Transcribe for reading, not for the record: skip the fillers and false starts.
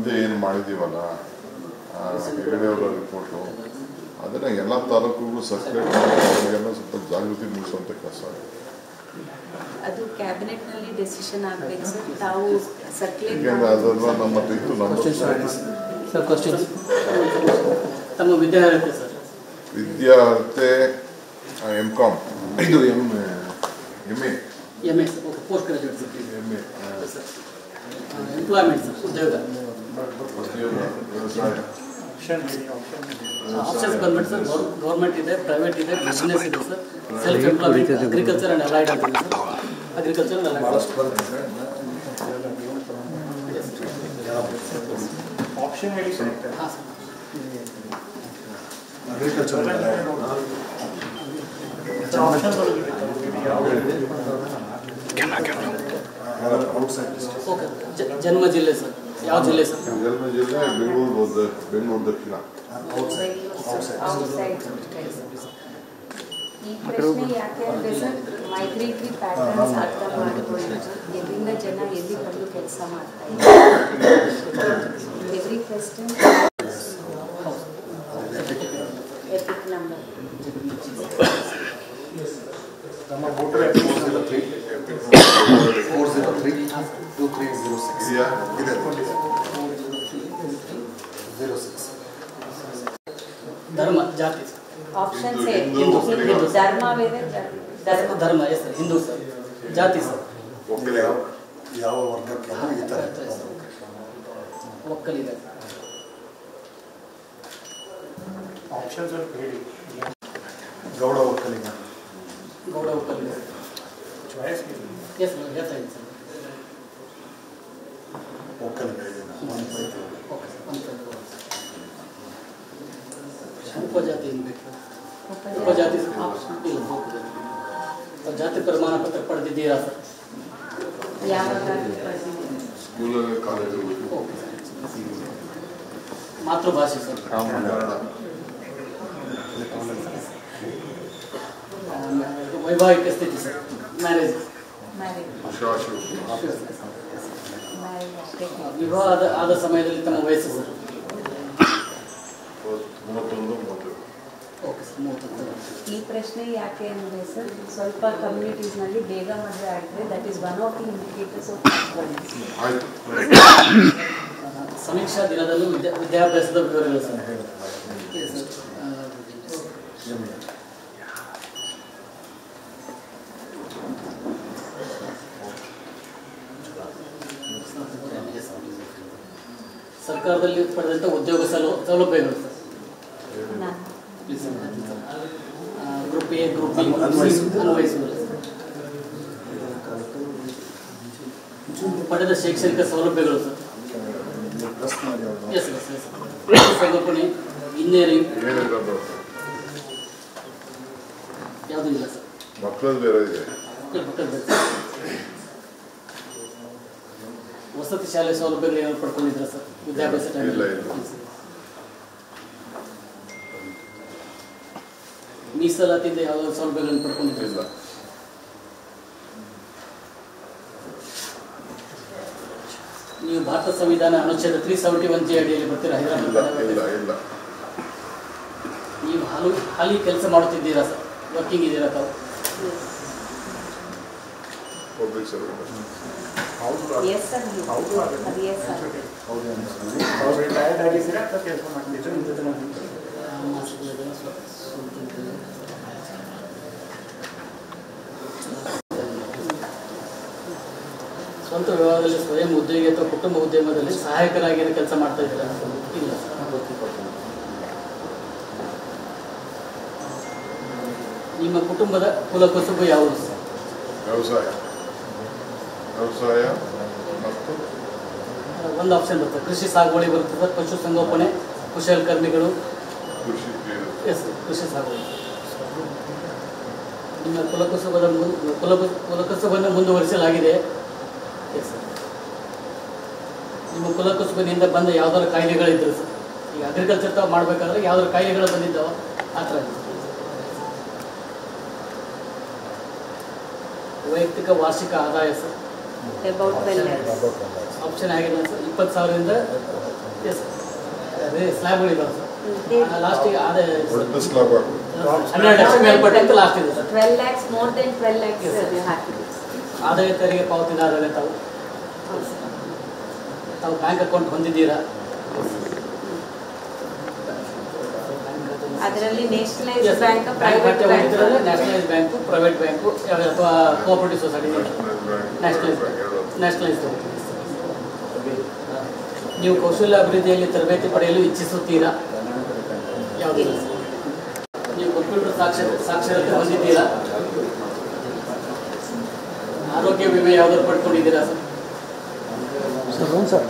ಹಿಂದೆ ಏನು ಮಾಡಿದ್ದೀವಲ್ಲ ಹೆಗಡೆಯವರ ರಿಪೋರ್ಟು ಅದನ್ನು ಎಲ್ಲ ತಾಲೂಕುಗಳು ಸರ್ಕ್ಯುಲೇಟ್ ಮಾಡಿ ಅವರಿಗೆಲ್ಲ ಸ್ವಲ್ಪ ಜಾಗೃತಿ ಮೂಡಿಸುವಂಥ ಕೆಲಸ ಅದು ಕ್ಯಾಬಿನೆಟ್ ನಲ್ಲಿ ಡಿಸಿಷನ್ ಆಗಬೇಕು ಸರ್. ತಾವು ಸರ್ಕ್ಯುಲೇಟ್ ಯಾಕೆಂದರೆ ಅದೆಲ್ಲ ನಮ್ಮ ಇತ್ತು ನಮ್ಮ ಸರ್ ಕ್ವಶನ್ಸ್ ತಮ್ಮ ವಿದ್ಯಾರ್ಹತೆ ಸರ್ ವಿದ್ಯಾರ್ಹತೆ M.Com ಇದು MA sir okay post graduate sir MA sir employment sir ಉದ್ಯೋಗ ವ್ಯವಸಾಯ ಆಪ್ಷನ್ಸ್ ಬಂದ್ಬಿಟ್ಟು ಸರ್ ಗೌರ್ಮೆಂಟ್ ಇದೆ, ಪ್ರೈವೇಟ್ ಇದೆ, ಬಿಸ್ನೆಸ್ ಇದೆ sir, self employment, agriculture and allied ಅಂತ sir. Agriculture and allied option ಹೇಳಿ ಸರ್. ಹಾಂ ಸರ್ ಓಕೆ. ಜನ್ಮ ಜಿಲ್ಲೆ ಸರ್ ಯಾವ ಜಿಲ್ಲೆ ಸರ್? ಜನ್ಮ ಜಿಲ್ಲೆ ಬೆಂಗಳೂರು ದಕ್ಷಿಣ. ಈ ಪ್ರಶ್ನೆ ಯಾಕೆ ಅಂದರೆ ಸರ್ ಮೈಗ್ರೇಟರಿ ಪ್ಯಾಟರ್ನ್ಸ್ ಅರ್ಥ ಮಾಡಿಕೊಂಡು ಎಲ್ಲಿಂದ ಜನ ಎಲ್ಲಿ ಬಂದು ಕೆಲಸ ಮಾಡ್ತಾ ಇದ್ದಾರೆ. ಎವ್ರಿ ಕ್ವೆಶ್ಚನ್ ಎಪಿಕ್ ನಂಬರ್ ನಮ್ಮ ವೋಟರ್ 403-2306 ಇದೆ. ಧರ್ಮ ಜಾತಿ ಆಪ್ಷನ್ ಹಿಂದೂ, ಧರ್ಮ ಬೇರೆ ಧರ್ಮ ಎಸ್ ಸರ್ ಹಿಂದೂ ಸರ್. ಜಾತಿ ಸರ್ ಯಾವ ವರ್ಗಕ್ಕೆ ಈ ಥರ ಒಕ್ಕಲಿಗ. ಆಪ್ಷನ್ ಸ್ವಲ್ಪ ಹೇಳಿ. Gowda Vokkaliga Gowda Vokkaliga choice yes sir ಹೇಳ್ತಾ ಇದ್ದೀನಿ ಸರ್. ಒಕ್ಕಲಿಗ ಇದೆ. ಓಕೆ ಉಪಜಾತಿ ಏನು ಬೇಕು? ಉಪಜಾತಿ ಇಲ್ಲ ಜಾತಿ ಪ್ರಮಾಣ ಪತ್ರ ಪಡೆದಿದ್ದೀರಾ ಸರ್? ಯಾವಾಗ ಸ್ಕೂಲಲ್ಲಿ ಕಾಲೇಜಲ್ಲಿ ಓಕೆ. ಮಾತೃಭಾಷೆ ಸರ್ ವೈವಾಹಿಕ ಸ್ಥಿತಿ ಸರ್ ಮ್ಯಾರೇಜ್ ವಿವಾಹ ಆದ ಸಮಯದಲ್ಲಿ ತಮ್ಮ ವಯಸ್ಸು ಸರ್? 31 okay sir 31. ಈ ಪ್ರಶ್ನೆ ಯಾಕೆ ಅಂದರೆ ಸರ್ ಸ್ವಲ್ಪ ಕಮ್ಯುನಿಟೀಸ್ನಲ್ಲಿ ಬೇಗ ಮದುವೆ ಆಗಿದ್ರೆ that is one of the indicators of ಆಯ್ತು. ಸಮೀಕ್ಷಾ ದಿನದಲ್ಲೂ ವಿದ್ಯಾಭ್ಯಾಸದ ವಿವರಗಳು ಸರ್. ಸರ್ಕಾರದಲ್ಲಿ ಪಡೆದಂಥ ಉದ್ಯೋಗ ಸೌಲಭ್ಯಗಳು sir. Group A group B ಅನ್ವಯಿಸುವುದು. ಪಡೆದ ಶೈಕ್ಷಣಿಕ ಸೌಲಭ್ಯಗಳು ಸರ್. ಎಸ್ ಎಸ್ ಎಸ್ ಸಂಗೋಪನೆ ಇಂಜಿನಿಯರಿಂಗ್ ಯಾವುದೂ ಇಲ್ಲ ಸರ್. ಮಕ್ಕಳದ್ದು ಬೇರೆ ಇದೆ. ವಸತಿ ಶಾಲೆ ಸೌಲಭ್ಯಗಳು ಏನಾದ್ರು ಪಡ್ಕೊಂಡಿದ್ರ ಸರ್ ವಿದ್ಯಾಭ್ಯಾಸ ಇಲ್ಲ ಟೈಮಲ್ಲಿ? ಮೀಸಲಾತಿಯಿಂದ ಯಾವುದಾದ್ರು ಸೌಲಭ್ಯಗಳನ್ನು ಪಡ್ಕೊಂಡಿದ್ರ? ಇಲ್ಲ. ನೀವು ಭಾರತ ಸಂವಿಧಾನ ಅನುಚ್ಛೇದ 371J ಅಡಿಯಲ್ಲಿ ಬರ್ತೀರಾ ಹೈದರಾಬಾದ್? ಇಲ್ಲ. ನೀವು ಹಾಲಿ ಕೆಲಸ ಮಾಡುತ್ತಿದ್ದೀರಾ ಸರ್? ವರ್ಕಿಂಗ್ ಇದ್ದೀರಾ ತಾವು? ಪಬ್ಲಿಕ್ ಸರ್ವಿಸ್ ಎಸ್ ಸರ್ ಅದು ಎಸ್ ಸರ್. ಅವ್ರು ರಿಟೈರ್ಡ್ ಆಗಿದ್ದೀರಾ ಅಥವಾ ಕೆಲಸ ಮಾಡ್ತಿದ್ರು ನಿಮ್ಮ ಜೊತೆ ಸ್ವಂತ ವ್ಯವಹಾರದಲ್ಲಿ ಸ್ವಯಂ ಉದ್ಯೋಗಿ ಅಥವಾ ಕುಟುಂಬ ಉದ್ಯಮದಲ್ಲಿ ಸಹಾಯಕರಾಗಿ ಕೆಲಸ ಮಾಡ್ತಾ ಇದ್ದೀರಾ? ಇಲ್ಲ. ನಿಮ್ಮ ಕುಟುಂಬದ ಕುಲಕಸುಬು ಯಾವುದು ಸರ್? ವ್ಯವಸಾಯ ಮತ್ತು ಒಂದು ಆಪ್ಷನ್ ಬರ್ತದೆ ಕೃಷಿ ಸಾಗುವಳಿ ಬರುತ್ತೆ ಸರ್, ಪಶು ಸಂಗೋಪನೆ, ಕುಶಲಕರ್ಮಿಗಳು. ಕೃಷಿ ಎಸ್ ಕೃಷಿ ಸಾಗುವಳಿ. ನಿಮ್ಮ ಕುಲಕಸುಬನ್ನು ಮುಂದುವರಿಸಲಾಗಿದೆ. Yes sir. ನಿಮ್ಮ ಕುಲಕಸುಬಿನಿಂದ ಬಂದ ಯಾವ್ದಾದ್ರು ಕಾಯಿಲೆಗಳಿದ್ರು ಸರ್? ಈಗ ಅಗ್ರಿಕಲ್ಚರ್ ತಾವು ಮಾಡಬೇಕಾದ್ರೆ ಯಾವ್ದಾದ್ರು ಕಾಯಿಲೆಗಳು ಬಂದಿದ್ದಾವ ಆ ಥರ? ವೈಯಕ್ತಿಕ ವಾರ್ಷಿಕ ಆದಾಯ ಸರ್ ಅಬೌಟ್ 12 ಆಪ್ಷನ್ ಆಗಿದೆ ಸರ್ 20,000ರಿಂದ ಎಸ್ ಅದೇ ಸ್ಲ್ಯಾಬ್ಗಳಿದ್ದಾವೆ ಸರ್ ಲಾಸ್ಟಿಗೆ ಅದೇ ದೊಡ್ಡ ಸ್ಲಾಬ್ 12 ಲಕ್ಷ ಮೇಲ್ಪಟ್ಟಂತೆ ಲಾಸ್ಟ್ ಇದೆ sir 12 lakhs, more than 12 lakhs ಹಾಕಿದೆ. ಆದಾಯ ತೆರಿಗೆ ಪಾವತಿದಾರರೇ ತಾವು ತಾವು ಬ್ಯಾಂಕ್ ಅಕೌಂಟ್ ಹೊಂದಿದ್ದೀರಾ? ಅದರಲ್ಲಿ nationalise bank, private bank, nationalise bank, private bank ಅಥವಾ ಕೋಆಪರೇಟಿವ್ ಸೊಸೈಟಿ ನ್ಯಾಷನಲೈಸ್ ಬ್ಯಾಂಕ್. ನೀವು ಕೌಶಲ್ಯ ಅಭಿವೃದ್ಧಿಯಲ್ಲಿ ತರಬೇತಿ ಪಡೆಯಲು ಇಚ್ಛಿಸುತ್ತೀರಾ? ಯಾವುದಿಲ್ಲ. ನೀವು ಕಂಪ್ಯೂಟರ್ ಸಾಕ್ಷರತೆ ಹೊಂದಿದ್ದೀರಾ? ಆರೋಗ್ಯ ವಿಮೆ ಯಾವ್ದಾದ್ರು ಪಡ್ಕೊಂಡಿದ್ದೀರಾ ಸರ್? ಸರ್